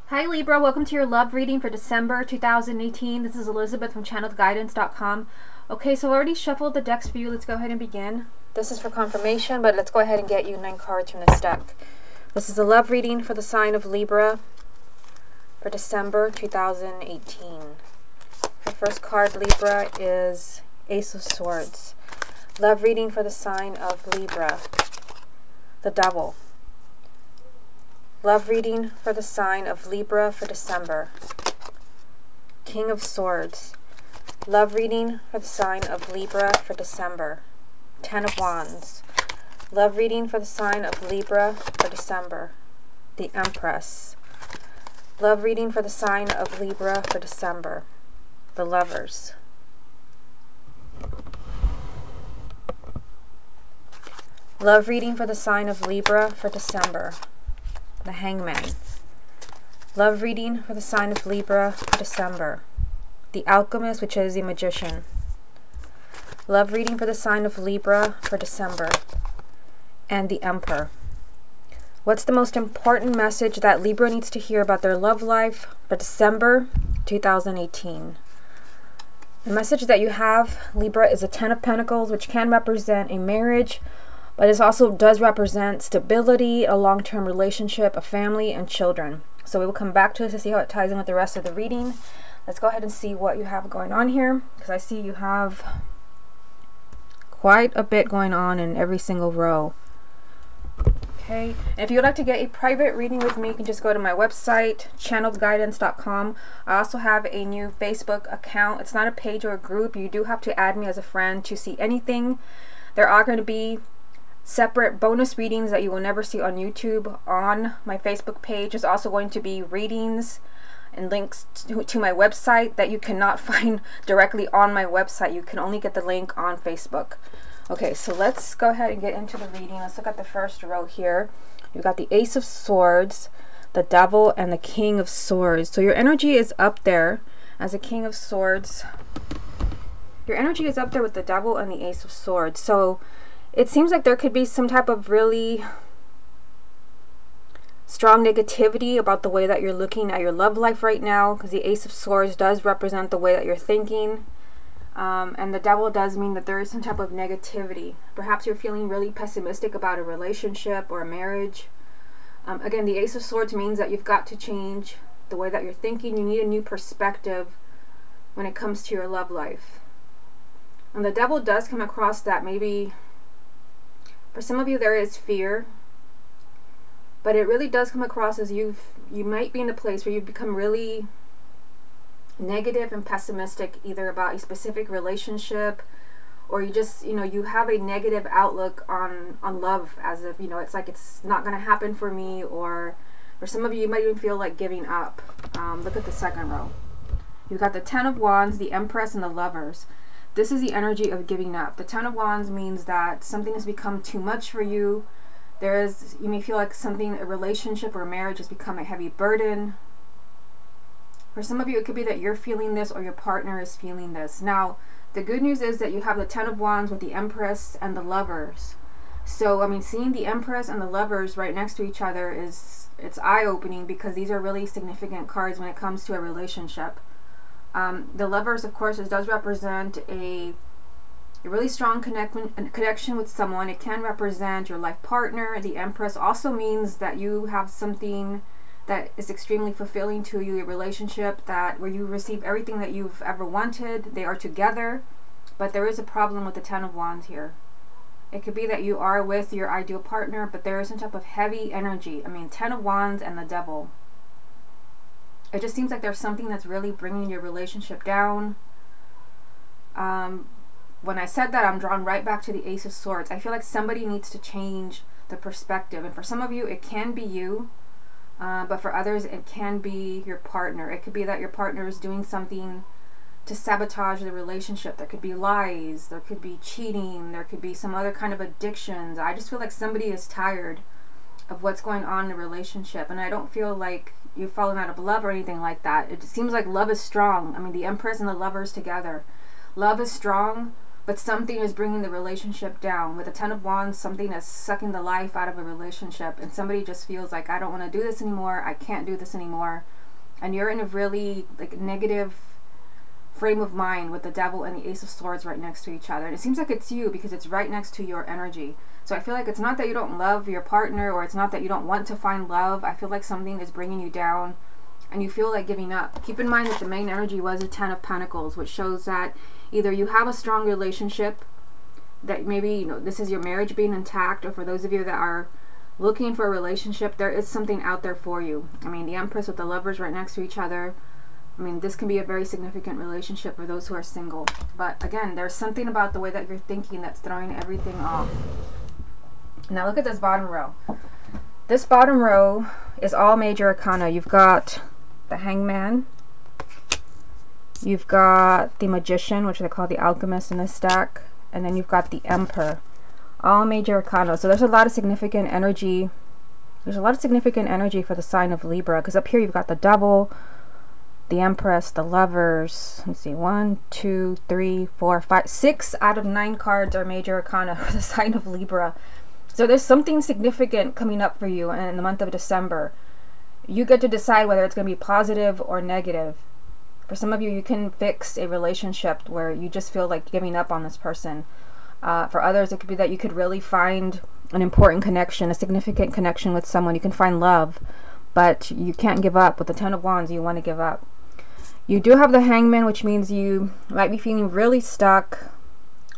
Hi Libra, welcome to your love reading for December 2018. This is Elizabeth from channeledguidance.com. Okay, so I already shuffled the decks for you. Let's go ahead and begin. This is for confirmation, but let's go ahead and get you 9 cards from this deck. This is a love reading for the sign of Libra for December 2018. The first card, Libra, is Ace of Swords. Love reading for the sign of Libra, the Devil. Love reading for the sign of Libra for December. King of Swords. Love reading for the sign of Libra for December. Ten of Wands. Love reading for the sign of Libra for December. The Empress. Love reading for the sign of Libra for December. The Lovers. Love reading for the sign of Libra for December. The Hangman. Love reading for the sign of Libra for December. The Alchemist, which is the Magician. Love reading for the sign of Libra for December. And the Emperor. What's the most important message that Libra needs to hear about their love life for December 2018? The message that you have, Libra, is a Ten of Pentacles, which can represent a marriage, but it also does represent stability, a long-term relationship, a family, and children. So we will come back to this to see how it ties in with the rest of the reading. Let's go ahead and see what you have going on here, because I see you have quite a bit going on in every single row. Okay, and if you would like to get a private reading with me, you can just go to my website, channeledguidance.com. I also have a new Facebook account. It's not a page or a group. You do have to add me as a friend to see anything. There are going to be separate bonus readings that you will never see on YouTube on my Facebook page. There's also going to be readings and links to my website that you cannot find directly on my website. You can only get the link on Facebook. Okay, so let's go ahead and get into the reading. Let's look at the first row here. You've got the Ace of Swords, the Devil, and the King of Swords. So your energy is up there as a King of Swords. Your energy is up there with the Devil and the Ace of Swords. So it seems like there could be some type of really strong negativity about the way that you're looking at your love life right now, because the Ace of Swords does represent the way that you're thinking. And the Devil does mean that there is some type of negativity. Perhaps you're feeling really pessimistic about a relationship or a marriage. Again, the Ace of Swords means that you've got to change the way that you're thinking. You need a new perspective when it comes to your love life. And the Devil does come across that maybe for some of you there is fear, but it really does come across as you might be in a place where you've become really negative and pessimistic, either about a specific relationship, or you just, you have a negative outlook on love, as if, it's like it's not going to happen for me, or for some of you, you might even feel like giving up. Look at the second row. You've got the Ten of Wands, the Empress, and the Lovers. This is the energy of giving up. The Ten of Wands means that something has become too much for you. You may feel like a relationship or a marriage has become a heavy burden. For some of you, it could be that you're feeling this or your partner is feeling this. Now, the good news is that you have the Ten of Wands with the Empress and the Lovers. So, seeing the Empress and the Lovers right next to each other it's eye-opening, because these are really significant cards when it comes to a relationship. The Lovers, of course, does represent a really strong connection with someone. It can represent your life partner. The Empress also means that you have something that is extremely fulfilling to you, a relationship where you receive everything that you've ever wanted. They are together, but there is a problem with the Ten of Wands here. It could be that you are with your ideal partner, but there is some type of heavy energy. Ten of Wands and the Devil. It just seems like there's something that's really bringing your relationship down. When I said that, I'm drawn right back to the Ace of Swords. I feel like somebody needs to change the perspective. And for some of you, it can be you. But for others, it can be your partner. It could be that your partner is doing something to sabotage the relationship. There could be lies. There could be cheating. There could be some other kind of addictions. I just feel like somebody is tired of what's going on in the relationship. And I don't feel like you've fallen out of love or anything like that. It seems like love is strong. The Empress and the Lovers together. Love is strong, but something is bringing the relationship down. With the Ten of Wands, something is sucking the life out of a relationship, and somebody just feels like, I don't want to do this anymore, I can't do this anymore. and you're in a really like negative frame of mind with the Devil and the Ace of Swords right next to each other. And it seems like it's you because it's right next to your energy. So I feel like it's not that you don't love your partner, or it's not that you don't want to find love. I feel like something is bringing you down and you feel like giving up. Keep in mind that the main energy was a Ten of Pentacles, which shows that either you have a strong relationship, that maybe, you know, this is your marriage being intact, or for those of you that are looking for a relationship, there is something out there for you. I mean, the Empress with the Lovers right next to each other. I mean, this can be a very significant relationship for those who are single. But again, there's something about the way that you're thinking that's throwing everything off. Now look at this bottom row. This bottom row is all major arcana. You've got the Hangman. You've got the Magician, which they call the Alchemist in this deck. And then you've got the Emperor. All major arcana. So there's a lot of significant energy. There's a lot of significant energy for the sign of Libra. Because up here you've got the Devil, the Empress, the Lovers. Let's see, 1, 2, 3, 4, 5, 6 out of 9 cards are major arcana for the sign of Libra. So there's something significant coming up for you in the month of December. You get to decide whether it's going to be positive or negative. For some of you, you can fix a relationship where you just feel like giving up on this person. For others, it could be that you could really find an important connection, a significant connection with someone. You can find love, but you can't give up. With the Ten of Wands, you want to give up. You do have the Hangman, which means you might be feeling really stuck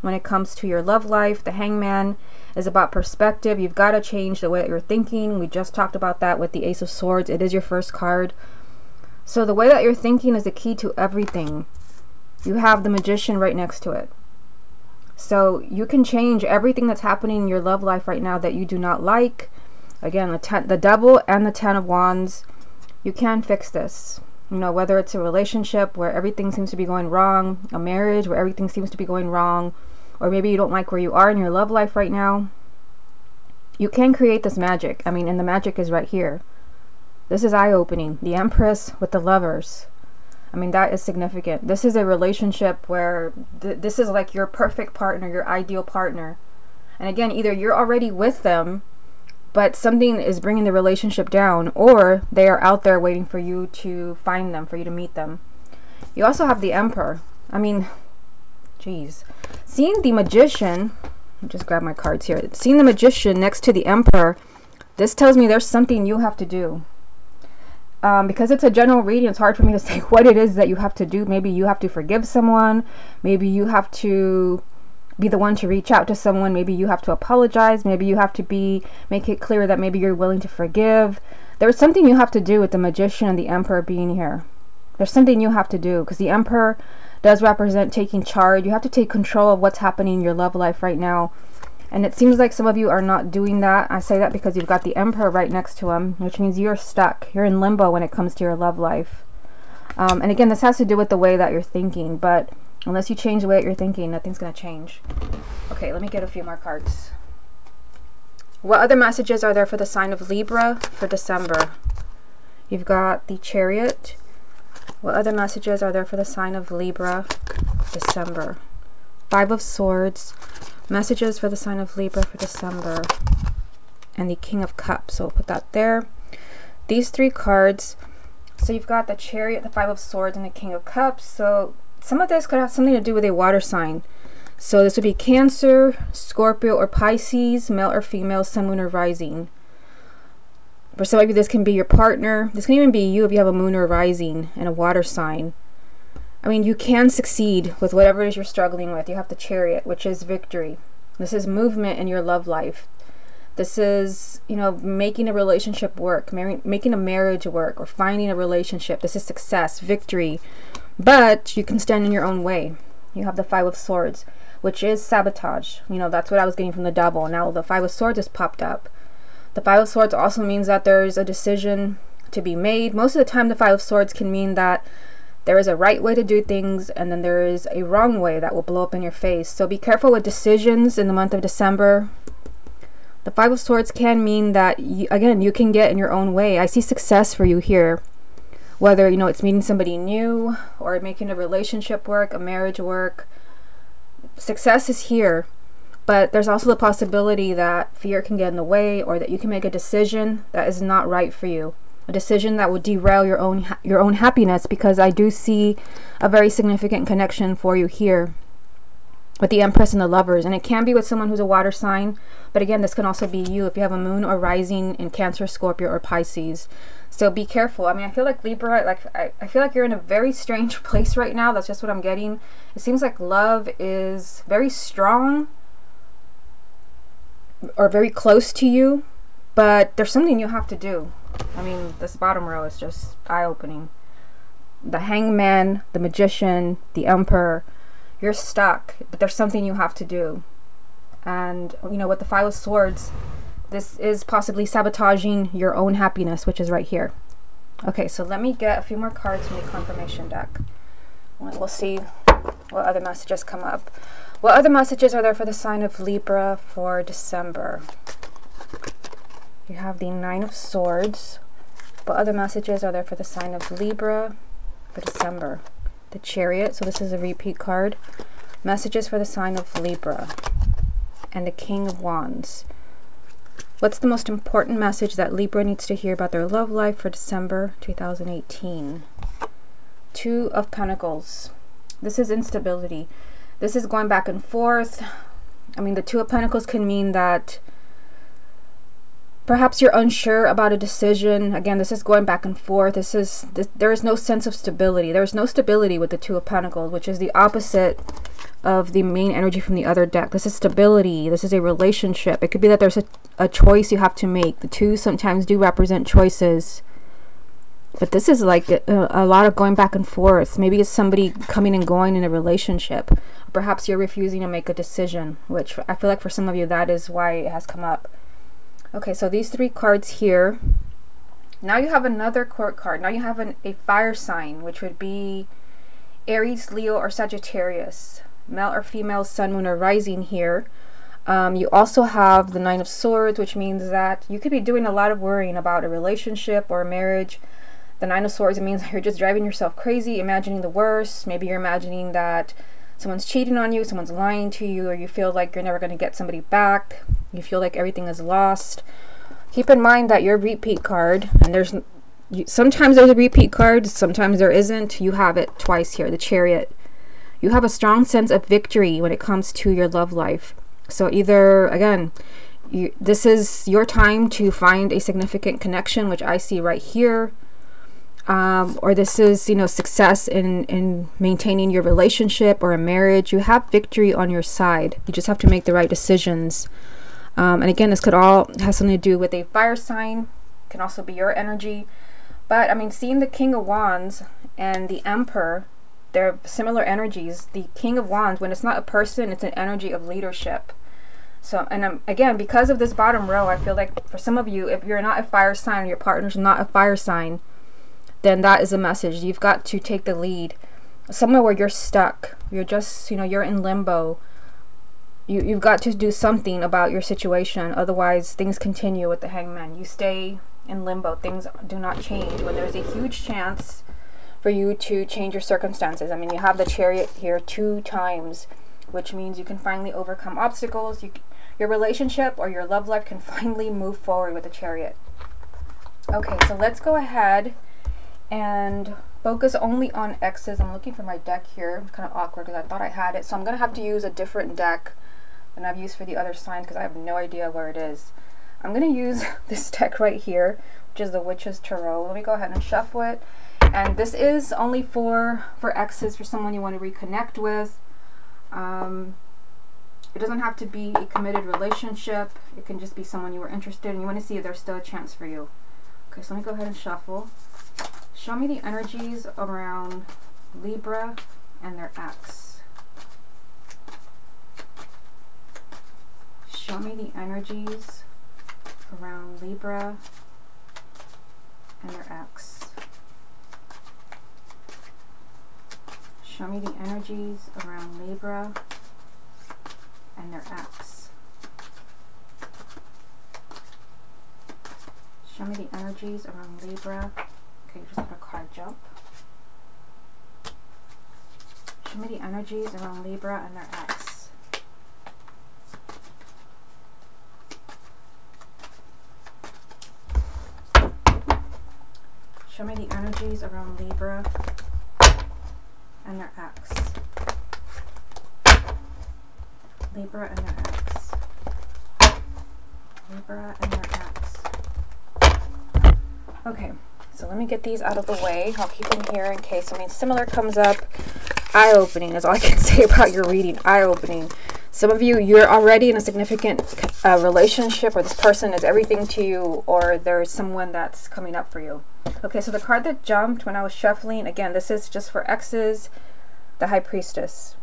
when it comes to your love life. The Hangman is about perspective. You've got to change the way that you're thinking. We just talked about that with the Ace of Swords. It is your first card. So the way that you're thinking is the key to everything. You have the Magician right next to it. So you can change everything that's happening in your love life right now that you do not like. Again, the Devil and the Ten of Wands. You can fix this. You know, whether it's a relationship where everything seems to be going wrong, a marriage where everything seems to be going wrong, or maybe you don't like where you are in your love life right now. You can create this magic. I mean, and the magic is right here. This is eye-opening. The Empress with the Lovers. I mean, that is significant. This is a relationship where this is like your perfect partner, your ideal partner. And again, either you're already with them, but something is bringing the relationship down, or they are out there waiting for you to find them, for you to meet them. You also have the Emperor. I mean, geez. Seeing the Magician, I'll just grab my cards here. Seeing the Magician next to the Emperor, this tells me there's something you have to do. Because it's a general reading, it's hard for me to say what it is that you have to do. Maybe you have to forgive someone. Maybe you have to be the one to reach out to someone. Maybe you have to apologize. Maybe you have to make it clear that maybe you're willing to forgive. There's something you have to do with the Magician and the Emperor being here. There's something you have to do, because the Emperor does represent taking charge. You have to take control of what's happening in your love life right now. And it seems like some of you are not doing that. I say that because you've got the Emperor right next to him, which means you're stuck. You're in limbo when it comes to your love life. And again, this has to do with the way that you're thinking. But unless you change the way that you're thinking, nothing's going to change. Okay, let me get a few more cards. What other messages are there for the sign of Libra for December? You've got the Chariot. What other messages are there for the sign of Libra December? Five of Swords. Messages for the sign of Libra for December. And the King of Cups. So we'll put that there. These three cards. So you've got the Chariot, the Five of Swords, and the King of Cups. So some of this could have something to do with a water sign. So this would be Cancer, Scorpio, or Pisces, male or female, sun, moon, or rising. For some of you, this can be your partner. This can even be you if you have a moon or rising and a water sign. I mean, you can succeed with whatever it is you're struggling with. You have the Chariot, which is victory. This is movement in your love life. This is, you know, making a relationship work, making a marriage work, or finding a relationship. This is success, victory. But you can stand in your own way. You have the Five of Swords, which is sabotage. You know, that's what I was getting from the Devil. Now the Five of Swords has popped up. The Five of Swords also means that there's a decision to be made. Most of the time, the Five of Swords can mean that there is a right way to do things, and then there is a wrong way that will blow up in your face. So be careful with decisions in the month of December. The Five of Swords can mean that, again, you can get in your own way. I see success for you here. Whether, you know, it's meeting somebody new or making a relationship work, a marriage work. Success is here. But there's also the possibility that fear can get in the way, or that you can make a decision that is not right for you. a decision that would derail your own happiness, because I do see a very significant connection for you here with the Empress and the Lovers. And it can be with someone who's a water sign, but again, this can also be you if you have a moon or rising in Cancer, Scorpio, or Pisces. So be careful. I mean, I feel like Libra, like I feel like you're in a very strange place right now. That's just what I'm getting. It seems like love is very strong or very close to you, but there's something you have to do. I mean, this bottom row is just eye-opening. The Hangman, the Magician, the Emperor. You're stuck, but there's something you have to do. And, you know, with the Five of Swords, this is possibly sabotaging your own happiness, which is right here. Okay, so let me get a few more cards from the confirmation deck. We'll see what other messages come up. What other messages are there for the sign of Libra for December? You have the Nine of Swords. What other messages are there for the sign of Libra for December? The Chariot, so this is a repeat card. Messages for the sign of Libra. And the King of Wands. What's the most important message that Libra needs to hear about their love life for December 2018? Two of Pentacles. This is instability. This is going back and forth. I mean, the Two of Pentacles can mean that perhaps you're unsure about a decision. Again, this is going back and forth. There is no sense of stability. There is no stability with the Two of Pentacles, which is the opposite of the main energy from the other deck. This is stability. This is a relationship. It could be that there's a choice you have to make. The two sometimes do represent choices. But this is like a lot of going back and forth. Maybe it's somebody coming and going in a relationship. Perhaps you're refusing to make a decision, which I feel like for some of you, that is why it has come up. Okay, so these three cards here. Now you have another court card. Now you have a fire sign, which would be Aries, Leo, or Sagittarius. Male or female, sun, moon, or rising here. You also have the Nine of Swords, which means that you could be doing a lot of worrying about a relationship or a marriage. The Nine of Swords, it means you're just driving yourself crazy, imagining the worst. Maybe you're imagining that someone's cheating on you, someone's lying to you, or you feel like you're never going to get somebody back. You feel like everything is lost. Keep in mind that your repeat card, and sometimes there's a repeat card, sometimes there isn't. You have it twice here, the Chariot. You have a strong sense of victory when it comes to your love life. So either, again, this is your time to find a significant connection, which I see right here. Or this is, you know, success in maintaining your relationship or a marriage. You have victory on your side. You just have to make the right decisions. And again, this could all have something to do with a fire sign. Can also be your energy. But I mean, seeing the King of Wands and the Emperor, they're similar energies. The King of Wands, when it's not a person, it's an energy of leadership. So, and again, because of this bottom row, I feel like for some of you, if you're not a fire sign or your partner's not a fire sign, then that is a message. You've got to take the lead. Somewhere where you're stuck, you're just, you know, you're in limbo. You've got to do something about your situation. Otherwise, things continue with the Hangman. You stay in limbo. Things do not change when there's a huge chance for you to change your circumstances. I mean, you have the Chariot here 2 times, which means you can finally overcome obstacles. Your relationship or your love life can finally move forward with the Chariot. Okay, so let's go ahead and focus only on X's. I'm looking for my deck here. It's kind of awkward because I thought I had it. So I'm going to have to use a different deck than I've used for the other signs because I have no idea where it is. I'm going to use this deck right here, which is the Witch's Tarot. Let me go ahead and shuffle it. And this is only for X's, for someone you want to reconnect with. It doesn't have to be a committed relationship. It can just be someone you were interested in. You want to see if there's still a chance for you. Okay, so let me go ahead and shuffle. Show me the energies around Libra and their ex. Show me the energies around Libra and their ex. Show me the energies around Libra and their ex. Show me the energies around Libra. Okay, just let a card jump. Show me the energies around Libra and their ex. Show me the energies around Libra and their ex. Libra and their ex. Libra and their ex. Okay, so let me get these out of the way. I'll keep them here in case something similar comes up. Eye-opening is all I can say about your reading. Eye-opening. Some of you, you're already in a significant relationship, or this person is everything to you, or there's someone that's coming up for you. Okay, so the card that jumped when I was shuffling, again, this is just for exes, the High Priestess.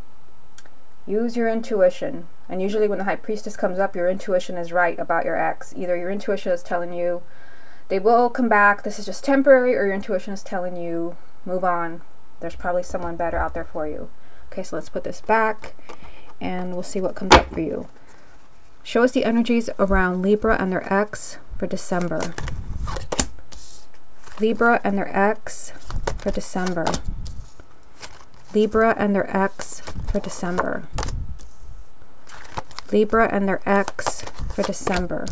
Use your intuition. And usually when the High Priestess comes up, your intuition is right about your ex. Either your intuition is telling you they will come back, this is just temporary, or your intuition is telling you move on. There's probably someone better out there for you. Okay, so let's put this back and we'll see what comes up for you. Show us the energies around Libra and their ex for December. Libra and their ex for December. Libra and their ex for December. Libra and their ex for December.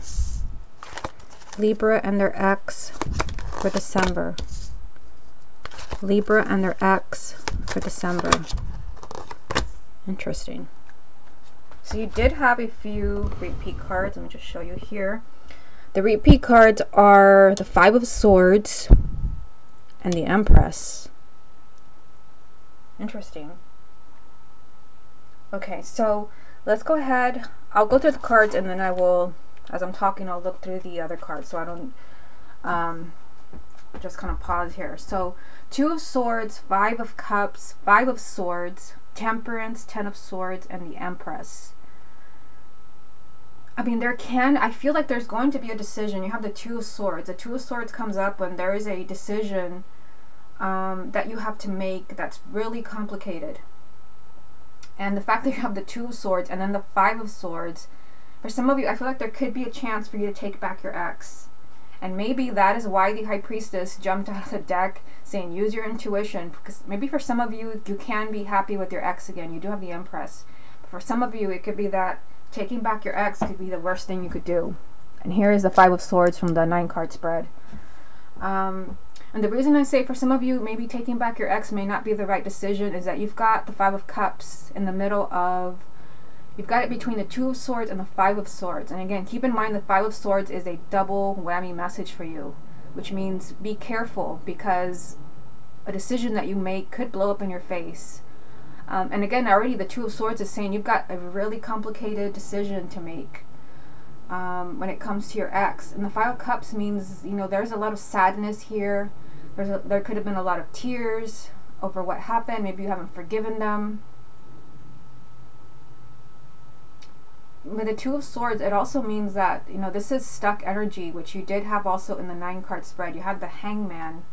Libra and their ex for December. Libra and their ex for December. Interesting. So you did have a few repeat cards. Let me just show you here. The repeat cards are the Five of Swords and the Empress. Interesting. Okay, so let's go ahead. I'll go through the cards and then I will, as I'm talking, I'll look through the other cards so I don't just kind of pause here. So Two of Swords, Five of Cups, Five of Swords, Temperance, Ten of Swords, and the Empress. I mean, I feel like there's going to be a decision. You have the Two of Swords. The Two of Swords comes up when there is a decision that you have to make that's really complicated. And the fact that you have the Two of Swords and then the Five of Swords, for some of you, I feel like there could be a chance for you to take back your ex. And maybe that is why the High Priestess jumped out of the deck saying use your intuition, because maybe for some of you, you can be happy with your ex again. You do have the Empress. But for some of you, it could be that taking back your ex could be the worst thing you could do. And here is the Five of Swords from the 9-card spread. And the reason I say for some of you, maybe taking back your ex may not be the right decision is that you've got the Five of Cups in the middle of, you've got it between the Two of Swords and the Five of Swords. And again, keep in mind the Five of Swords is a double whammy message for you, which means be careful because a decision that you make could blow up in your face. And again, already the Two of Swords is saying you've got a really complicated decision to make when it comes to your ex. And the Five of Cups means, you know, there's a lot of sadness here. There could have been a lot of tears over what happened. Maybe you haven't forgiven them. With the Two of Swords, it also means that, you know, this is stuck energy, which you did have also in the 9-card spread. You had the Hangman,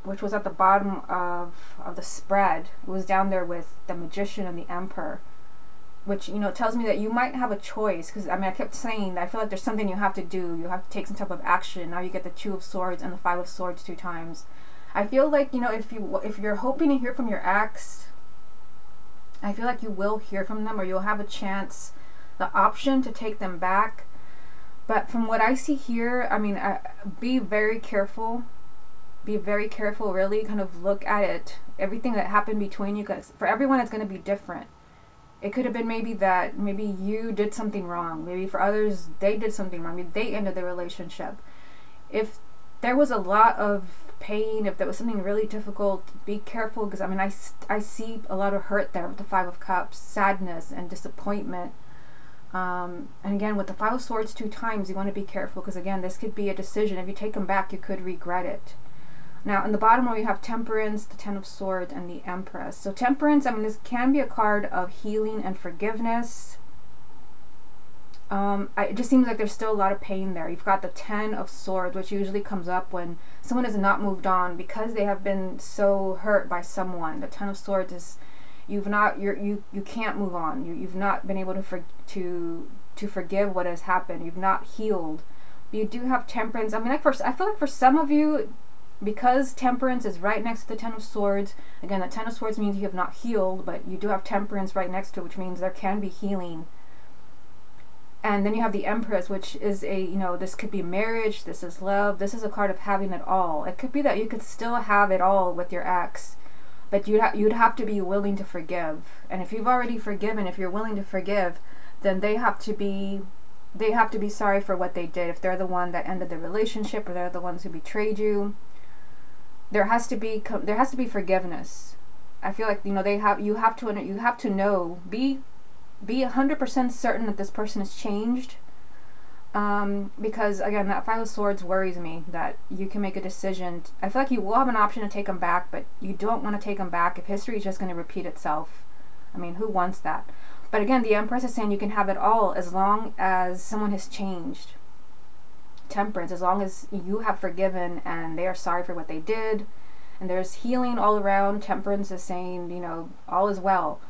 which was at the bottom of the spread. It was down there with the Magician and the Emperor, which, you know, tells me that you might have a choice. Because, I mean, I kept saying that I feel like there's something you have to do. You have to take some type of action. Now you get the Two of Swords and the Five of Swords 2 times. I feel like, you know, if you're hoping to hear from your ex, I feel like you will hear from them, or you'll have a chance, the option to take them back. But from what I see here, I mean, be very careful. Be very careful, really kind of look at it, everything that happened between you, because for everyone it's going to be different. It could have been maybe that maybe you did something wrong. Maybe for others, they did something wrong. Maybe they ended the relationship. If there was a lot of pain, if there was something really difficult, be careful, because I mean, I see a lot of hurt there with the Five of Cups, sadness and disappointment. And again, with the Five of Swords 2 times, you want to be careful, because again, this could be a decision. If you take them back, you could regret it. Now, in the bottom row, you have Temperance, the Ten of Swords, and the Empress. So Temperance, I mean, this can be a card of healing and forgiveness. It just seems like there's still a lot of pain there. You've got the Ten of Swords, which usually comes up when someone has not moved on because they have been so hurt by someone. The Ten of Swords is you can't move on. You've not been able to forgive what has happened. You've not healed. But you do have Temperance. I mean, I feel like for some of you, because Temperance is right next to the Ten of Swords, again, the Ten of Swords means you have not healed, but you do have Temperance right next to it, which means there can be healing. And then you have the Empress, which is a, you know, this could be marriage, this is love, this is a card of having it all. It could be that you could still have it all with your ex, but you'd have to be willing to forgive. And if you've already forgiven, if you're willing to forgive, then they have to be sorry for what they did. If they're the one that ended the relationship, or they're the ones who betrayed you, there has to be forgiveness. I feel like, you know, you have to know, be 100% certain that this person has changed, because again, that Five of Swords worries me, that you can make a decision. I feel like you will have an option to take them back, but you don't want to take them back if history is just going to repeat itself. I mean, who wants that? But again, the Empress is saying you can have it all as long as someone has changed. Temperance, as long as you have forgiven and they are sorry for what they did, and there's healing all around. Temperance is saying, you know, all is well.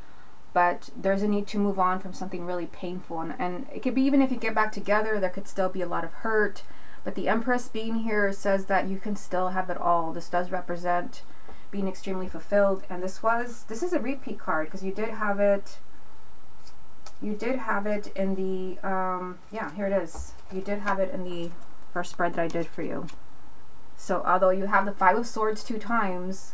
But there's a need to move on from something really painful. And it could be, even if you get back together, there could still be a lot of hurt. But the Empress being here says that you can still have it all. This does represent being extremely fulfilled. And this is a repeat card, because you did have it. You did have it in the, yeah, here it is. You did have it in the first spread that I did for you. So although you have the Five of Swords 2 times,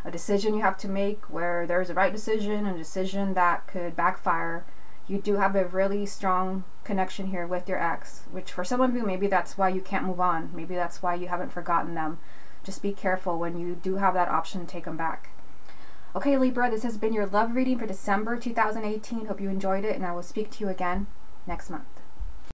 a decision you have to make where there's a right decision and a decision that could backfire, you do have a really strong connection here with your ex, which for some of you, maybe that's why you can't move on. Maybe that's why you haven't forgotten them. Just be careful when you do have that option to take them back. Okay, Libra, this has been your love reading for December 2018. Hope you enjoyed it, and I will speak to you again next month.